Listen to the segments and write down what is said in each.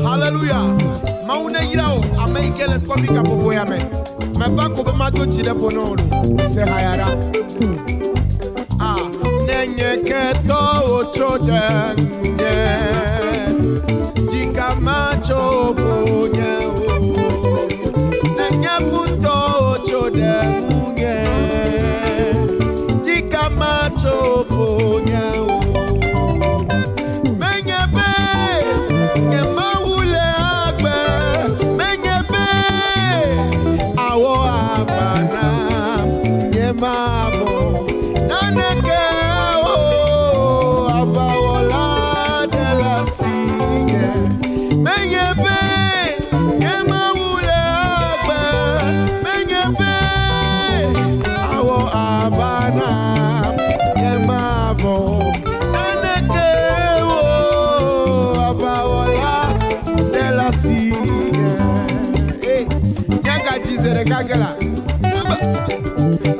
Hallelujah. Mauna yirao amaikele kwa mika popo yame. Mevako bemato chile ponolo. Se hayara. Nenye keto ochodenge. Jika macho ponye o. Nenye futo ochodenge. Jika macho ponye o.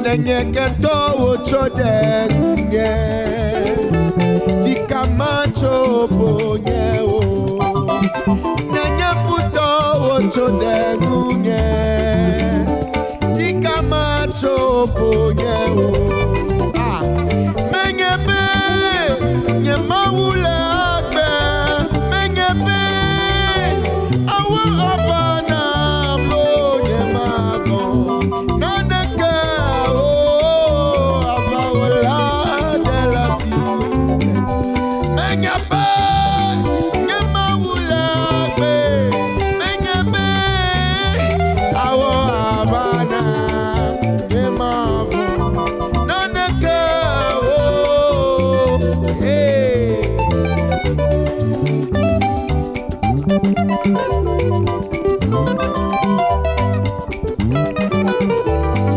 Nenye keto ochodenge Tika macho ponye o Nenye futo ochodengunye Tika macho ponye o Menyebe Nye mawule akbe Menyebe Awa abana Mlo nye mavo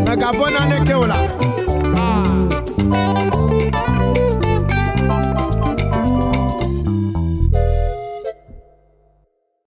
Megavona nekeola